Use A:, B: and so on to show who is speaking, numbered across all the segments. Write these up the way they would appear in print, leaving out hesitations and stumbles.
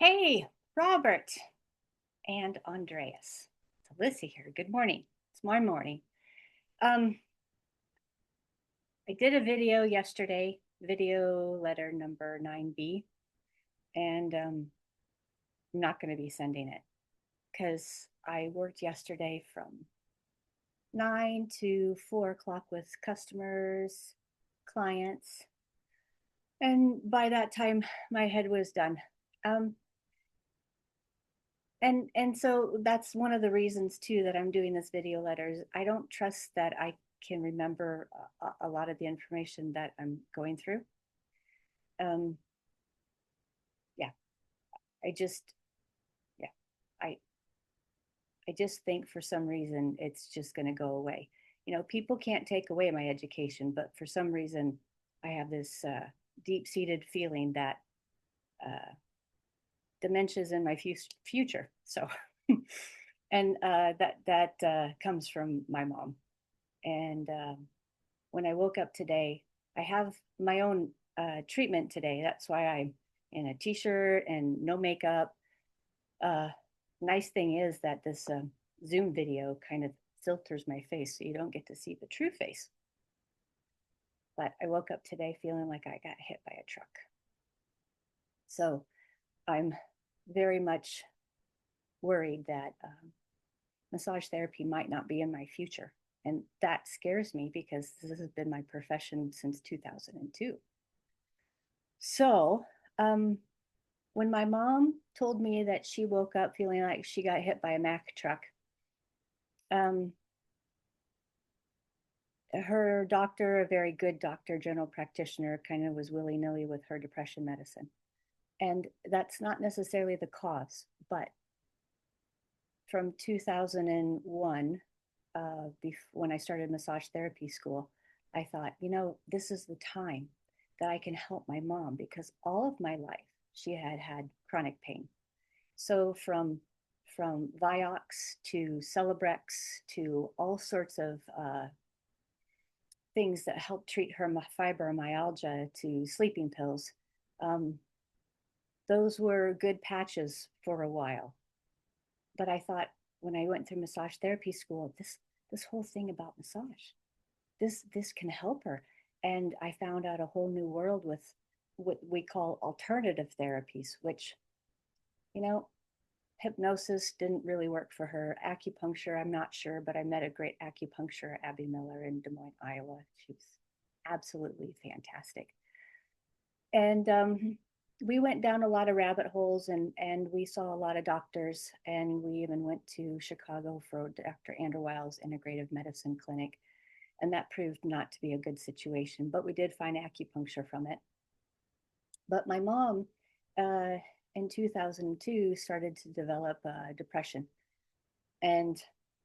A: Hey, Robert and Andreas. It's Allissa here. Good morning. It's my morning. Um, I did a video yesterday, video letter number 9B, and I'm not going to be sending it because I worked yesterday from 9 to 4 o'clock with customers, clients, and by that time my head was done. Um, and so that's one of the reasons too that I'm doing this video letters. I don't trust that I can remember a lot of the information that I'm going through. um yeah, i just yeah i I just think for some reason it's just going to go away. People can't take away my education, but for some reason I have this deep-seated feeling that uh dementia's in my future. So and that comes from my mom. And when I woke up today, I have my own treatment today. That's why I'm in a t-shirt and no makeup. Uh, Nice thing is that this Zoom video kind of filters my face, so you don't get to see the true face. But I woke up today feeling like I got hit by a truck. So I'm very much worried that massage therapy might not be in my future. And that scares me because this has been my profession since 2002. So, when my mom told me that she woke up feeling like she got hit by a Mack truck, um, her doctor, a very good doctor, general practitioner, kind of was willy nilly with her depression medicine. And that's not necessarily the cause, but from 2001, when I started massage therapy school, I thought, this is the time that I can help my mom because all of my life she had had chronic pain. So from Vioxx to Celebrex to all sorts of things that help treat her fibromyalgia to sleeping pills, um, those were good patches for a while. But I thought when I went through massage therapy school, this whole thing about massage, this can help her. And I found out a whole new world with what we call alternative therapies, which, you know, hypnosis didn't really work for her. Acupuncture, I'm not sure, but I met a great acupuncturist, Abby Miller, in Des Moines, Iowa. She was absolutely fantastic. And we went down a lot of rabbit holes, and we saw a lot of doctors, and we even went to Chicago for Dr. Andrew Weil's integrative medicine clinic, and that proved not to be a good situation, but we did find acupuncture from it. But my mom uh, in 2002 started to develop depression, and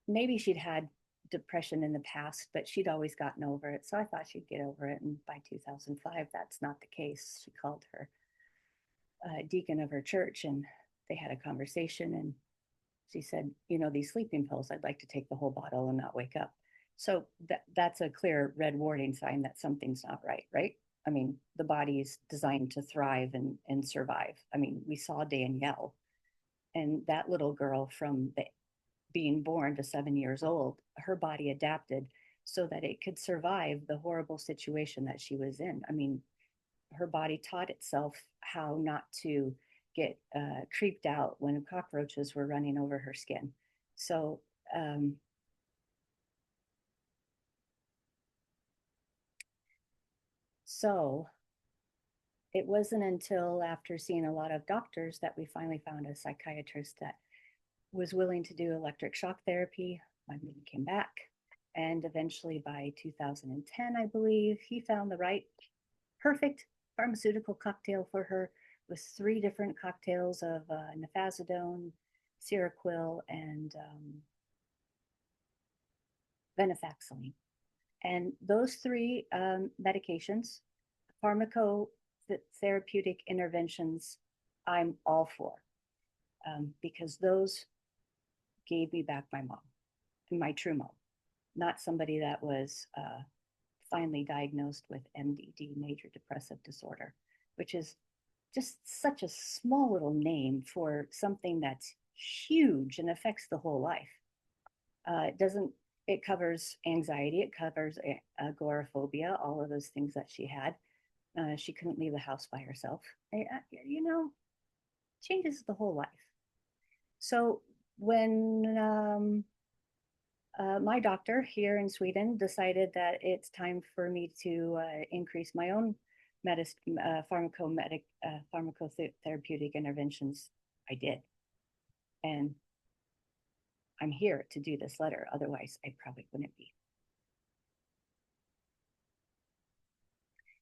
A: maybe she'd had depression in the past, but she'd always gotten over it. So I thought she'd get over it. And by 2005, that's not the case. She called her deacon of her church, and they had a conversation. And she said, these sleeping pills, I'd like to take the whole bottle and not wake up. So that's a clear red warning sign that something's not right, right? I mean, the body is designed to thrive and survive. I mean, we saw Danielle, and that little girl from being born to 7 years old, her body adapted so that it could survive the horrible situation that she was in. I mean, her body taught itself how not to get creeped out when cockroaches were running over her skin. So, um, so it wasn't until after seeing a lot of doctors that we finally found a psychiatrist that was willing to do electric shock therapy. My mom came back, and eventually by 2010, I believe, he found the right, perfect pharmaceutical cocktail for her with three different cocktails of nifazodone, Seroquel, and venlafaxine. And those three medications, pharmacotherapeutic interventions, I'm all for, because those gave me back my mom, my true mom, not somebody that was finally diagnosed with MDD, major depressive disorder, which is just such a small little name for something that's huge and affects the whole life. It covers anxiety, it covers agoraphobia, all of those things that she had. She couldn't leave the house by herself. Changes the whole life. So when my doctor here in Sweden decided that it's time for me to increase my own pharmacotherapeutic interventions, I did. And I'm here to do this letter. Otherwise, I probably wouldn't be.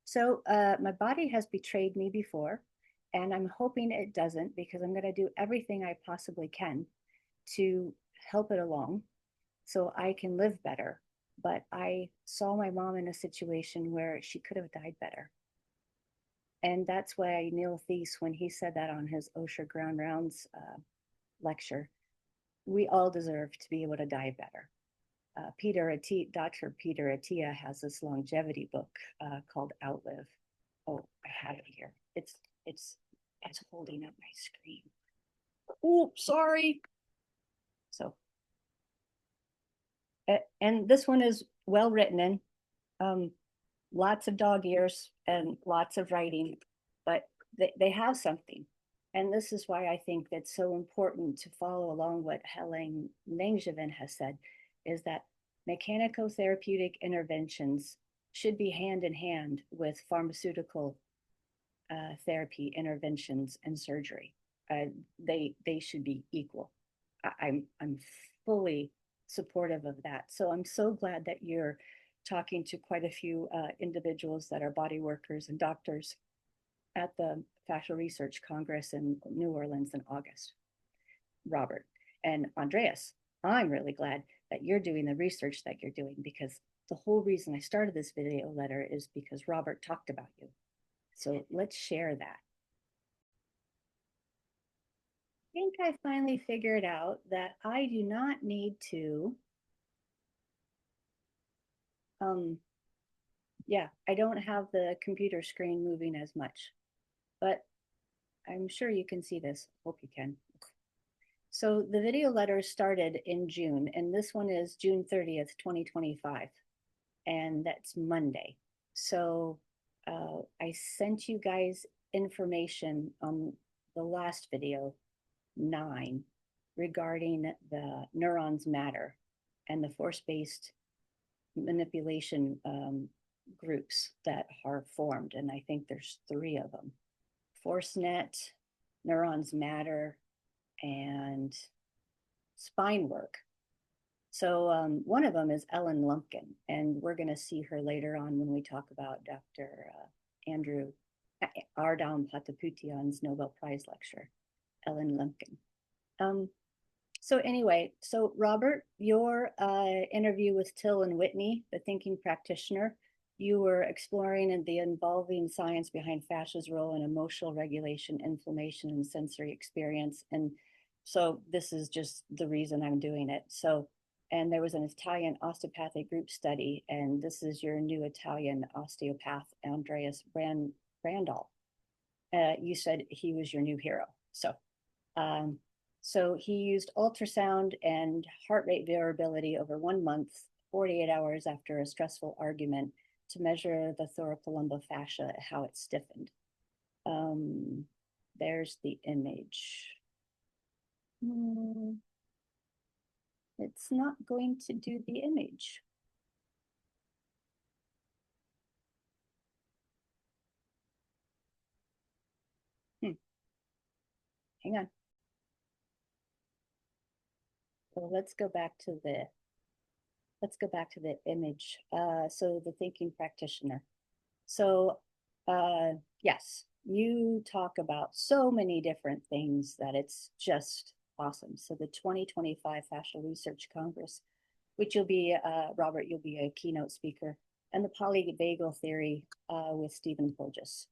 A: So my body has betrayed me before, and I'm hoping it doesn't, because I'm going to do everything I possibly can to help it along so I can live better. But I saw my mom in a situation where she could have died better. And that's why Neil Thies, when he said that on his OSHA Ground Rounds lecture, we all deserve to be able to die better. Dr. Peter Attia has this longevity book called Outlive. Oh, I have it here. It's holding up my screen. Oh, sorry. So, and this one is well written in, lots of dog ears and lots of writing, but they have something. And this is why I think that's so important to follow along what Helen Langevin has said, is that mechanico-therapeutic interventions should be hand in hand with pharmaceutical therapy interventions and surgery. They should be equal. I'm fully supportive of that. So I'm so glad that you're talking to quite a few individuals that are body workers and doctors at the Fascial Research Congress in New Orleans in August. Robert and Andreas, I'm really glad that you're doing the research that you're doing, because the whole reason I started this video letter is because Robert talked about you. So let's share that. I think I finally figured out that I do not need to, I don't have the computer screen moving as much, but I'm sure you can see this. Hope you can. So the video letter started in June, and this one is June 30th, 2025, and that's Monday. So I sent you guys information on the last video, 9, regarding the neurons matter and the force-based manipulation groups that are formed. And I think there's 3 of them: ForceNet, Neurons Matter, and Spine Work. So one of them is Ellen Lumpkin, and we're going to see her later on when we talk about Dr. Andrew Ardam Pataputian's Nobel Prize lecture, Ellen Lumpkin. So anyway, so Robert, your interview with Till and Whitney, the thinking practitioner, you were exploring the involving science behind fascia's role in emotional regulation, inflammation, and sensory experience. And so this is just the reason I'm doing it. So, and there was an Italian osteopathic group study, and this is your new Italian osteopath, Andreas Brandal. You said he was your new hero. So he used ultrasound and heart rate variability over 1 month, 48 hours after a stressful argument, to measure the thoracolumbar fascia, how it stiffened. There's the image. It's not going to do the image. Hang on. So let's go back to the image. So the thinking practitioner. So yes, you talk about so many different things that it's just awesome. So the 2025 Fascial Research Congress, which you'll be, Robert, you'll be a keynote speaker, and the polyvagal theory with Stephen Porges.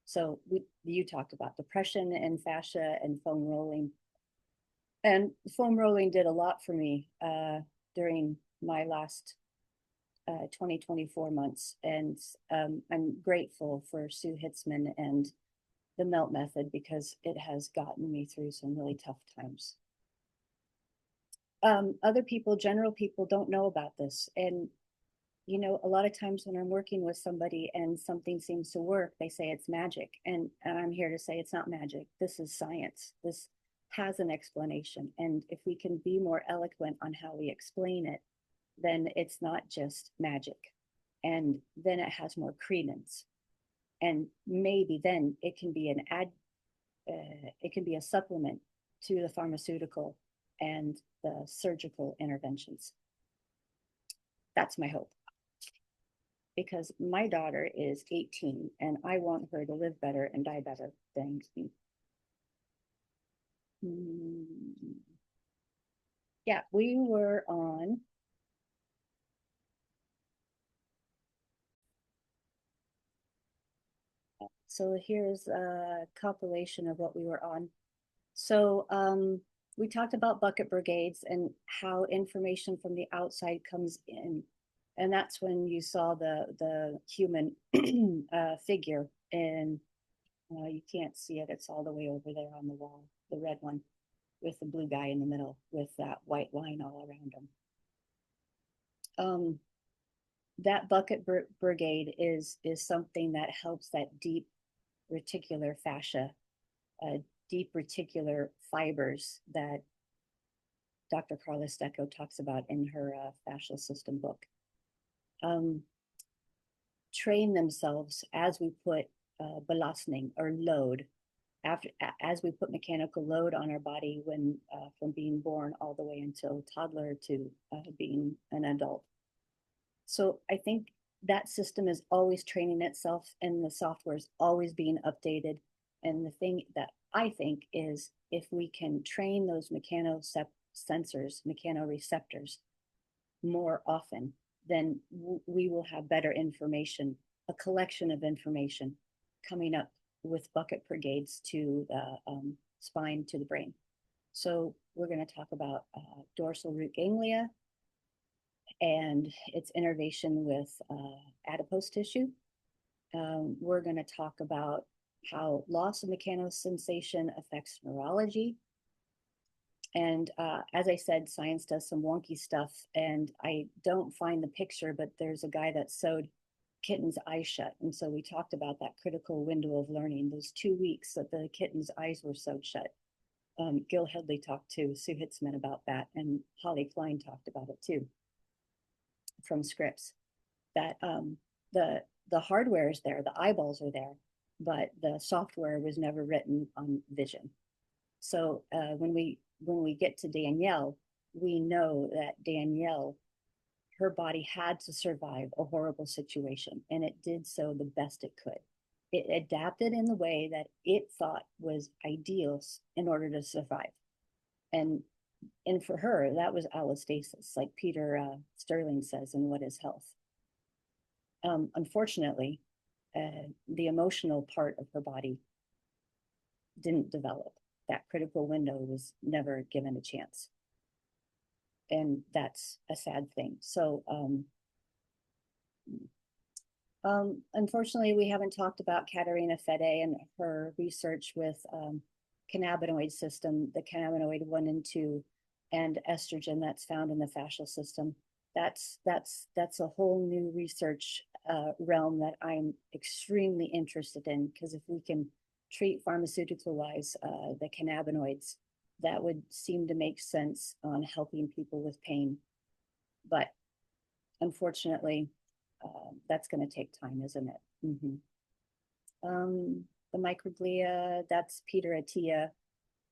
A: So you talked about depression and fascia and foam rolling. And foam rolling did a lot for me during my last 2024 months. And I'm grateful for Sue Hitzman and the melt method because it has gotten me through some really tough times. Other people, general people, don't know about this. And, you know, a lot of times when I'm working with somebody and something seems to work, they say it's magic. And I'm here to say it's not magic. This is science. This has an explanation. And if we can be more eloquent on how we explain it, then it's not just magic. And then it has more credence. And maybe then it can be it can be a supplement to the pharmaceutical and the surgical interventions. That's my hope. Because my daughter is 18 and I want her to live better and die better than me. Yeah, we were on. So here's a compilation of what we were on. So we talked about bucket brigades and how information from the outside comes in. And that's when you saw the human figure. And you can't see it. It's all the way over there on the wall, the red one, with the blue guy in the middle with that white line all around him. That bucket brigade is something that helps that deep reticular fascia, deep reticular fibers that Dr. Carla Stecco talks about in her fascial system book. Train themselves as we put belastning or load as we put mechanical load on our body when from being born all the way until toddler to being an adult. So I think that system is always training itself and the software is always being updated. And the thing that I think is if we can train those mechanoreceptors more often, then we will have better information, a collection of information coming up with bucket brigades to the spine to the brain. So we're going to talk about dorsal root ganglia and its innervation with adipose tissue. We're going to talk about how loss of mechanosensation affects neurology. And as I said, science does some wonky stuff, and I don't find the picture, but there's a guy that sewed kitten's eyes shut. And so we talked about that critical window of learning, those 2 weeks that the kitten's eyes were sewed shut. Gil Headley talked to Sue Hitzman about that, and Holly Klein talked about it too from Scripps, that the hardware is there, the eyeballs are there, but the software was never written on vision. So when we get to Danielle, we know that Danielle, her body had to survive a horrible situation, and it did so the best it could. It adapted in the way that it thought was ideal in order to survive. And for her, that was allostasis, like Peter Sterling says in What is Health? Unfortunately, the emotional part of her body didn't develop. That critical window was never given a chance. And that's a sad thing. So unfortunately, we haven't talked about Caterina Fede and her research with cannabinoid system, the cannabinoid 1 and 2, and estrogen that's found in the fascial system. That's a whole new research realm that I'm extremely interested in, because if we can treat pharmaceutical-wise the cannabinoids, that would seem to make sense on helping people with pain. But unfortunately, that's going to take time, isn't it? The microglia, that's Peter Attia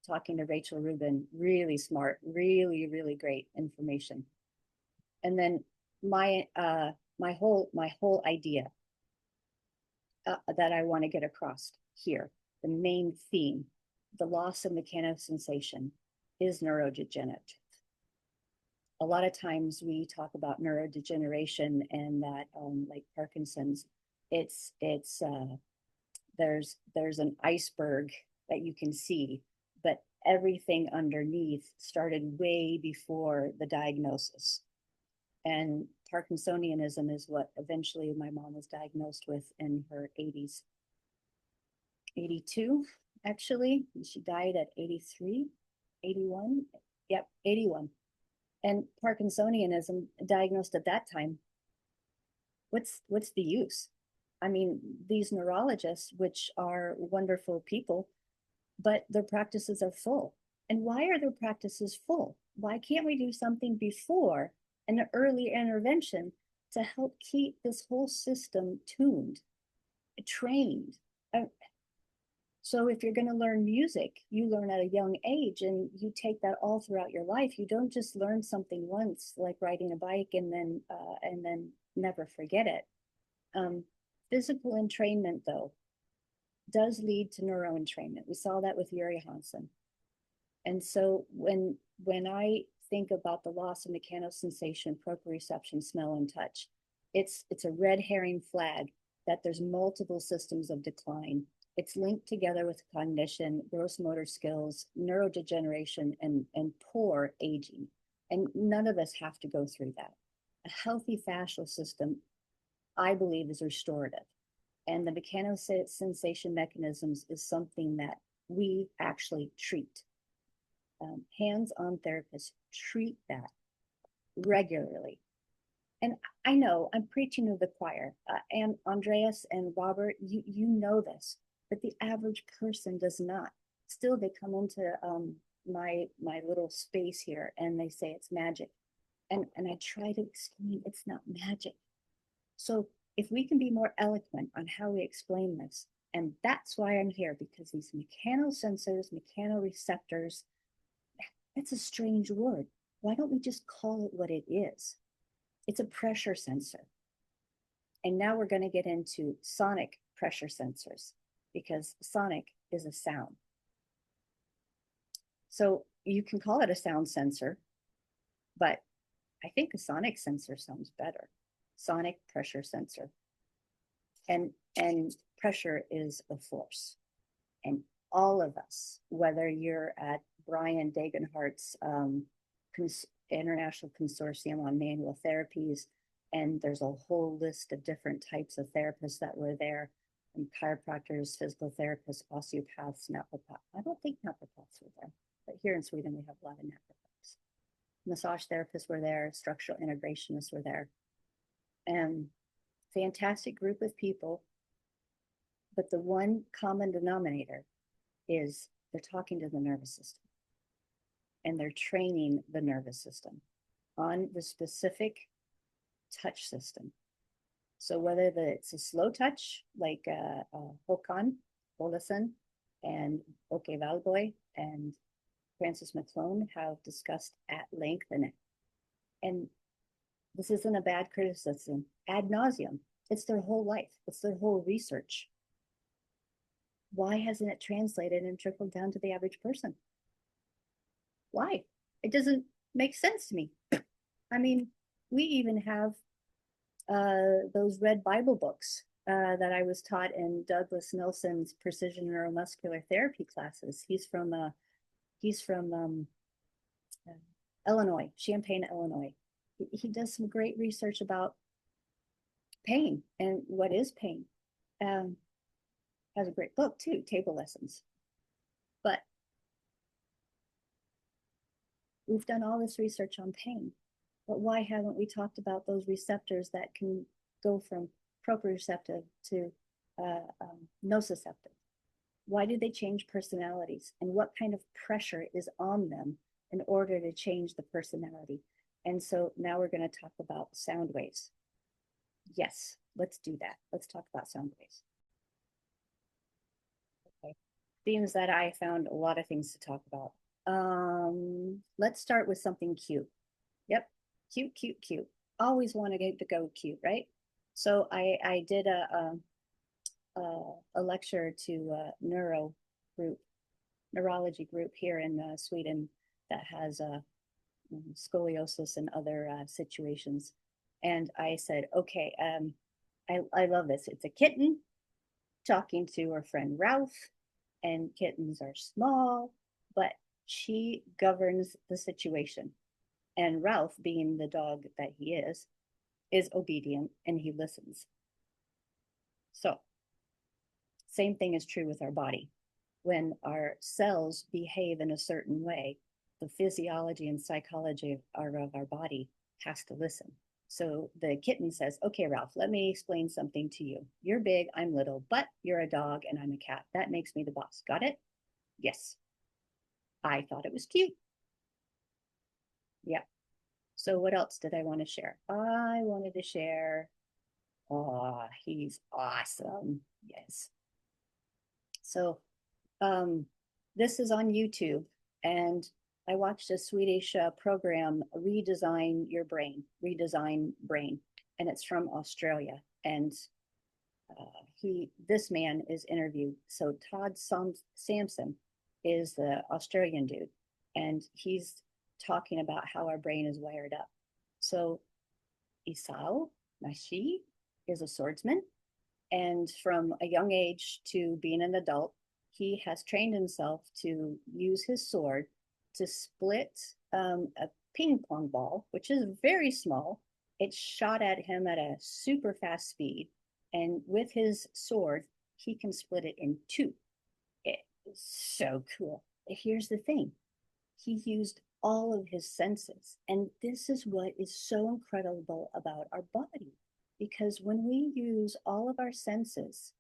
A: talking to Rachel Rubin. Really smart, really, really great information. And then my whole idea that I want to get across here, the main theme, the loss of mechanosensation, is neurodegenerative. A lot of times we talk about neurodegeneration and that like Parkinson's, there's an iceberg that you can see, but everything underneath started way before the diagnosis. And Parkinsonianism is what eventually my mom was diagnosed with in her 80s. 82, actually. She died at 83, 81. Yep, 81. And Parkinsonianism diagnosed at that time. What's the use? I mean, these neurologists, which are wonderful people, but their practices are full. And why are their practices full? Why can't we do something before an early intervention to help keep this whole system tuned, trained? So if you're going to learn music, you learn at a young age and you take that all throughout your life. You don't just learn something once, like riding a bike, and then never forget it. Physical entrainment, though, does lead to neural entrainment. We saw that with Yuri Hansen. And so when I think about the loss of mechanosensation, proprioception, smell, and touch, it's a red herring flag that there's multiple systems of decline. It's linked together with cognition, gross motor skills, neurodegeneration, and poor aging. And none of us have to go through that. A healthy fascial system, I believe, is restorative. And the mechanosensation mechanisms is something that we actually treat. Hands-on therapists treat that regularly. And I know I'm preaching to the choir, and Andreas and Robert, you know this, but the average person does not. Still, they come into my little space here and they say it's magic. And I try to explain it's not magic. So if we can be more eloquent on how we explain this, and that's why I'm here, because these mechanosensors, mechanoreceptors, that's a strange word. Why don't we just call it what it is? It's a pressure sensor. And now we're going to get into sonic pressure sensors, because sonic is a sound. So you can call it a sound sensor, but I think a sonic sensor sounds better. Sonic pressure sensor. And pressure is a force. And all of us, whether you're at Brian Dagenhart's International Consortium on Manual Therapies, and there's a whole list of different types of therapists that were there, and chiropractors, physical therapists, osteopaths, naturopaths. I don't think naturopaths were there, but here in Sweden, we have a lot of naturopaths. Massage therapists were there, structural integrationists were there, and fantastic group of people. But the one common denominator is they're talking to the nervous system, and they're training the nervous system on the specific touch system. So whether it's a slow touch, like Håkan Olesen and Oke Valboy and Francis McClone have discussed at length, and this isn't a bad criticism, ad nauseum. It's their whole life. It's their whole research. Why hasn't it translated and trickled down to the average person? Why? It doesn't make sense to me. I mean, we even have those red Bible books that I was taught in Douglas Nelson's precision neuromuscular therapy classes. He's from Illinois, Champaign, Illinois. He does some great research about pain and what is pain. Has a great book too, Table Lessons. But we've done all this research on pain, but why haven't we talked about those receptors that can go from proprioceptive to nociceptive? Why do they change personalities, and what kind of pressure is on them in order to change the personality? And so now we're going to talk about sound waves. Yes, let's do that. Let's talk about sound waves. Okay. Themes that I found a lot of things to talk about. Let's start with something cute. Yep, cute, cute, cute. Always want to go cute, right? So I did a lecture to a neurology group here in Sweden that has scoliosis and other situations. And I said, okay, I love this. It's a kitten talking to her friend Ralph, and kittens are small, but she governs the situation. And Ralph, being the dog that he is obedient and he listens. So Same thing is true with our body. When our cells behave in a certain way, the physiology and psychology of our body has to listen. So the kitten says, okay, Ralph, let me explain something to you. You're big, I'm little, but you're a dog and I'm a cat. That makes me the boss. Got it? Yes. I thought it was cute. Yeah. So what else did I want to share? I wanted to share, oh, he's awesome. Yes. So this is on YouTube, and I watched a Swedish program, Redesign Your Brain, Redesign Brain, and it's from Australia. And this man is interviewed. So Todd Sampson is the Australian dude, and he's talking about how our brain is wired up. So Isao Nashi is a swordsman, and from a young age to being an adult, he has trained himself to use his sword to split a ping pong ball, which is very small. It's shot at him at a super fast speed. And with his sword, he can split it in two. It is so cool. Here's the thing, he used all of his senses. And this is what is so incredible about our body. Because when we use all of our senses,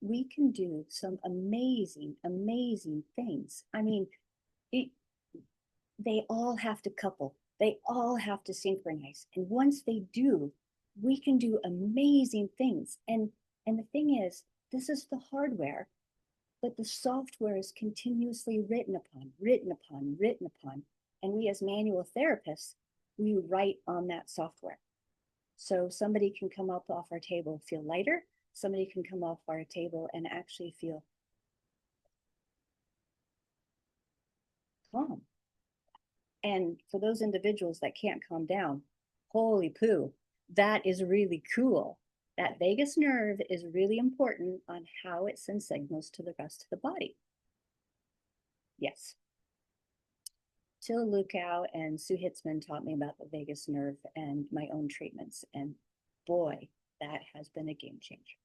A: we can do some amazing, amazing things. I mean, they all have to couple, they all have to synchronize. And once they do, we can do amazing things. And the thing is, this is the hardware, but the software is continuously written upon, written upon, written upon. And we as manual therapists, we write on that software. So somebody can come up off our table, feel lighter. Somebody can come off our table and actually feel calm. And for those individuals that can't calm down, holy poo, that is really cool. That vagus nerve is really important on how it sends signals to the rest of the body. Yes. Till Lukow and Sue Hitzman taught me about the vagus nerve and my own treatments. And boy, that has been a game changer.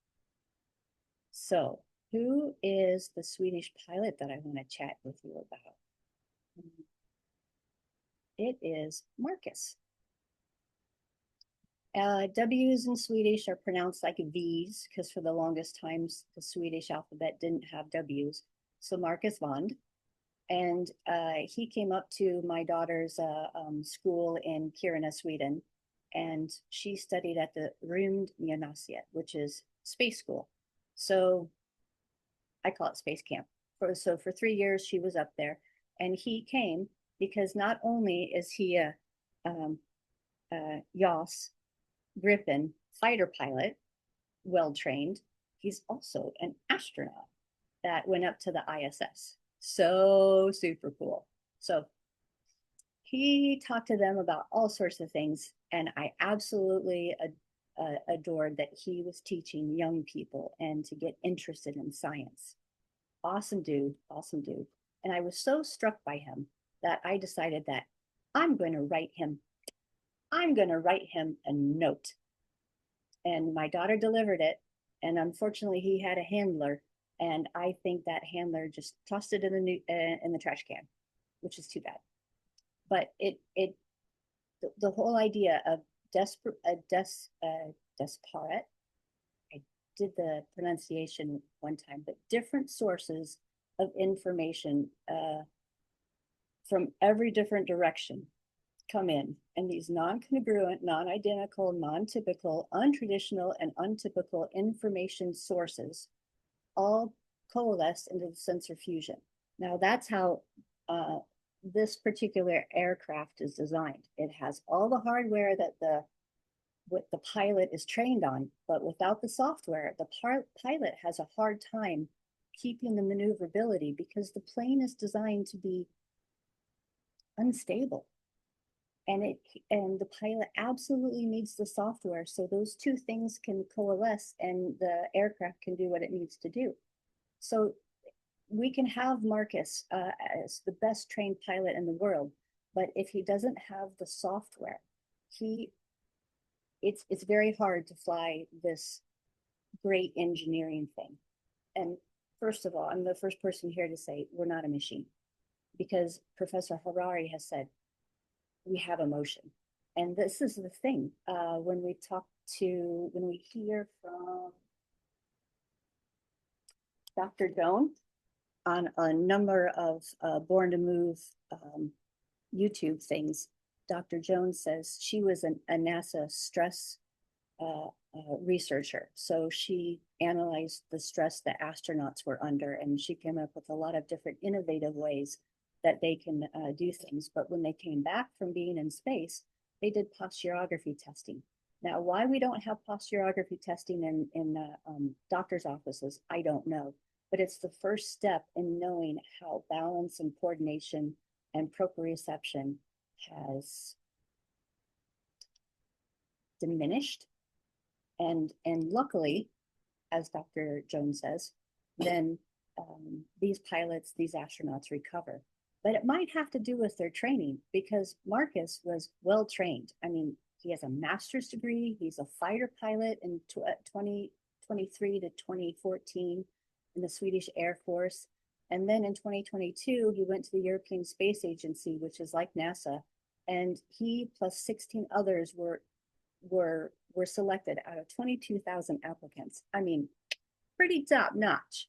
A: So, who is the Swedish pilot that I want to chat with you about? It is Marcus. W's in Swedish are pronounced like V's because for the longest times the Swedish alphabet didn't have W's. So Marcus Vond. And he came up to my daughter's school in Kiruna, Sweden. And she studied at the Rymdgymnasiet, which is space school. So I call it space camp. So for 3 years, she was up there. And he came because not only is he a Yas Gripen fighter pilot, well trained, he's also an astronaut that went up to the ISS. So super cool. So he talked to them about all sorts of things, and I absolutely adored that he was teaching young people and to get interested in science. Awesome dude, awesome dude. And I was so struck by him that I decided that I'm going to write him a note. And my daughter delivered it, and unfortunately he had a handler, and I think that handler just tossed it in the trash can, which is too bad. But the whole idea of disparate, I did the pronunciation one time, but different sources of information from every different direction come in, and these non-congruent, non-identical, non-typical, untraditional, and untypical information sources all coalesce into the sensor fusion. Now that's how this particular aircraft is designed. It has all the hardware that the pilot is trained on, but without the software, the pilot has a hard time keeping the maneuverability because the plane is designed to be unstable. And the pilot absolutely needs the software so those two things can coalesce and the aircraft can do what it needs to do. So we can have Marcus as the best trained pilot in the world, but if he doesn't have the software, it's very hard to fly this great engineering thing. and first of all, I'm the first person here to say we're not a machine, because Professor Harari has said we have emotion. And this is the thing, when we hear from Dr. Joan on a number of Born to Move YouTube things, Dr. Jones says she was a NASA stress researcher. So she analyzed the stress that astronauts were under, and she came up with a lot of different innovative ways that they can do things. But when they came back from being in space, they did posturography testing. Now, why we don't have posturography testing in doctor's offices, I don't know. But it's the first step in knowing how balance and coordination and proprioception has diminished. And luckily, as Dr. Jones says, then these pilots, these astronauts recover. But it might have to do with their training, because Marcus was well trained. I mean, he has a master's degree. He's a fighter pilot in 2023 to 2014 in the Swedish Air Force. And then in 2022, he went to the European Space Agency, which is like NASA. And he plus 16 others were selected out of 22,000 applicants. I mean, pretty top notch.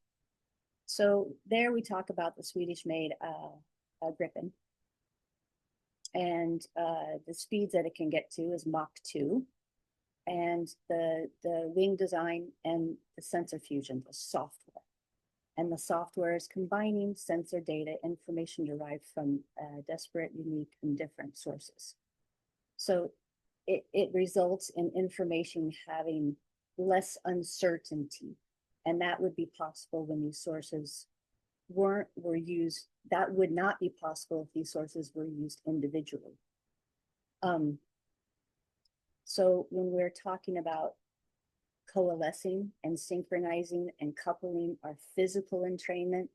A: So there we talk about the Swedish-made Gripen. And the speeds that it can get to is Mach 2. And the wing design and the sensor fusion, the software. And the software is combining sensor data, information derived from disparate, unique, and different sources. So it results in information having less uncertainty. And that would be possible when these sources were used. That would not be possible if these sources were used individually. So when we're talking about coalescing and synchronizing and coupling our physical entrainment,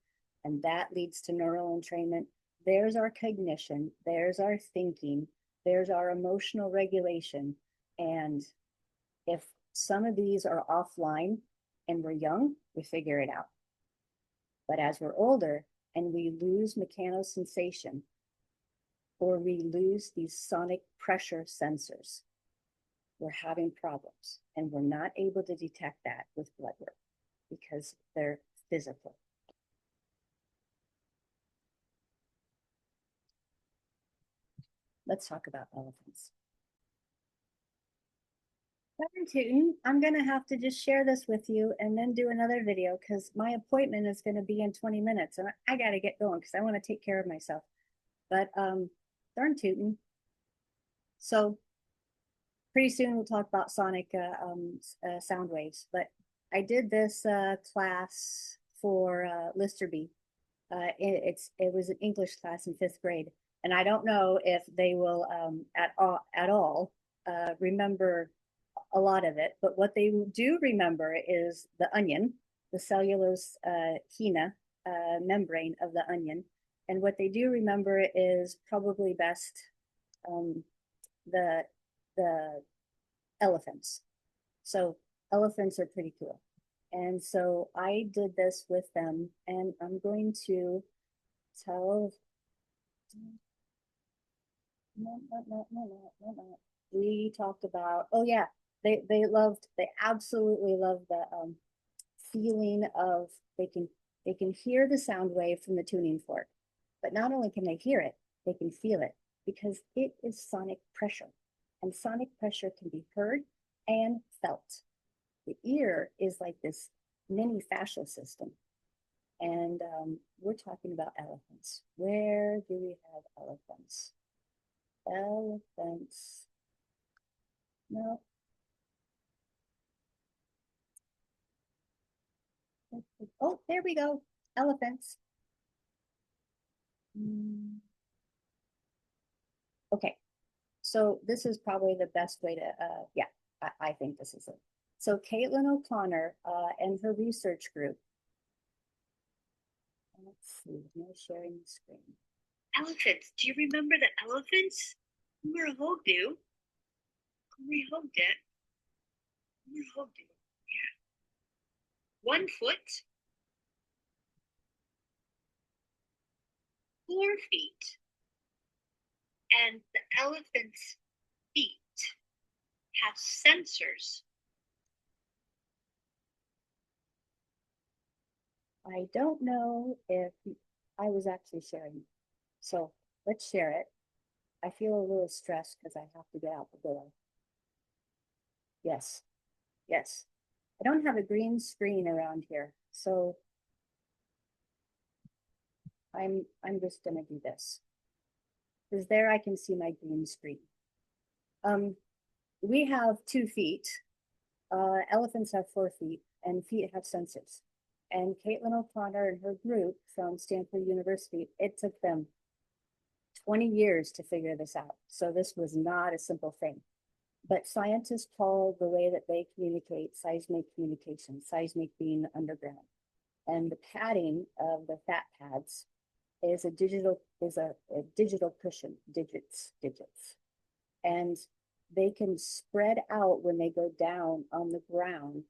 A: and that leads to neural entrainment, there's our cognition, there's our thinking, there's our emotional regulation. And if some of these are offline and we're young, we figure it out. But as we're older and we lose mechanosensation, or we lose these sonic pressure sensors, we're having problems, and we're not able to detect that with blood work because they're physical. Let's talk about elephants. I'm going to have to just share this with you and then do another video, because my appointment is going to be in 20 minutes and I got to get going because I want to take care of myself. But darn tootin'. So pretty soon we'll talk about sonic sound waves. But I did this class for Listerby. It was an English class in 5th grade. And I don't know if they will at all remember a lot of it, but what they do remember is the onion, the cellulose membrane of the onion. And what they do remember is probably best the elephants. So elephants are pretty cool. And so I did this with them, and I'm going to tell, we talked about, oh yeah, they absolutely love the feeling of, they can hear the sound wave from the tuning fork, but not only can they hear it, they can feel it, because it is sonic pressure, and sonic pressure can be heard and felt. The ear is like this mini fascial system, and we're talking about elephants. Where do we have elephants? Elephants. No. Oh, there we go. Elephants. Okay. So this is probably the best way to, yeah, I think this is it. So Caitlin O'Connor and her research group. Let's see, no sharing the screen.
B: Elephants. Do you remember the elephants? Neurodegeneration. We hugged it. Yeah. 1 foot, 4 feet, and the elephant's feet have sensors.
A: I don't know if I was actually sharing. So let's share it. I feel a little stressed because I have to get out the door. Yes, yes. I don't have a green screen around here, so I'm just gonna do this. Because there I can see my green screen. We have 2 feet. Elephants have 4 feet, and feet have sensors. And Caitlin O'Connor and her group from Stanford University, it took them 20 years to figure this out. So this was not a simple thing. But scientists call the way that they communicate seismic communication, seismic being underground. And the padding of the fat pads is a digital cushion, digits. And they can spread out when they go down on the ground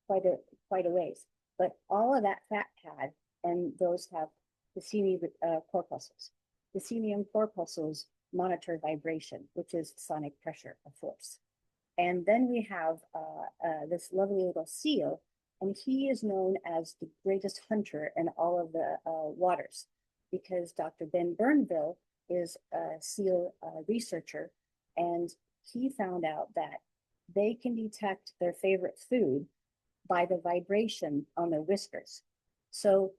A: quite a ways. But all of that fat pad, and those have the corpuscles. The Decenium corpuscles monitor vibration, which is sonic pressure, of force. And then we have this lovely little seal, and he is known as the greatest hunter in all of the waters, because Dr. Ben Burnville is a seal researcher, and he found out that they can detect their favorite food by the vibration on their whiskers. So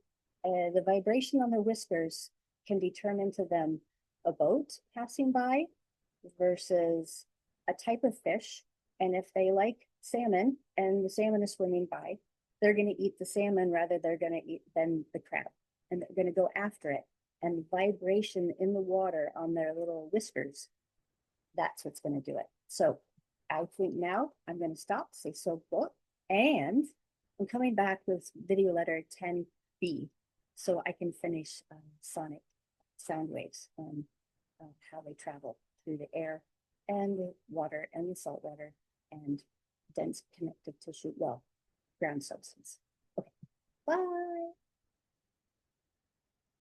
A: the vibration on their whiskers can determine to them a boat passing by versus a type of fish. And if they like salmon and the salmon is swimming by, they're going to eat the salmon rather they're going to eat than the crab, and they're going to go after it. And vibration in the water on their little whiskers, that's what's going to do it. So I think now I'm going to stop, say so good, and I'm coming back with video letter 10B so I can finish sonic sound waves and how they travel through the air and the water and the salt water and dense connective tissue, well, ground substance. Okay, bye.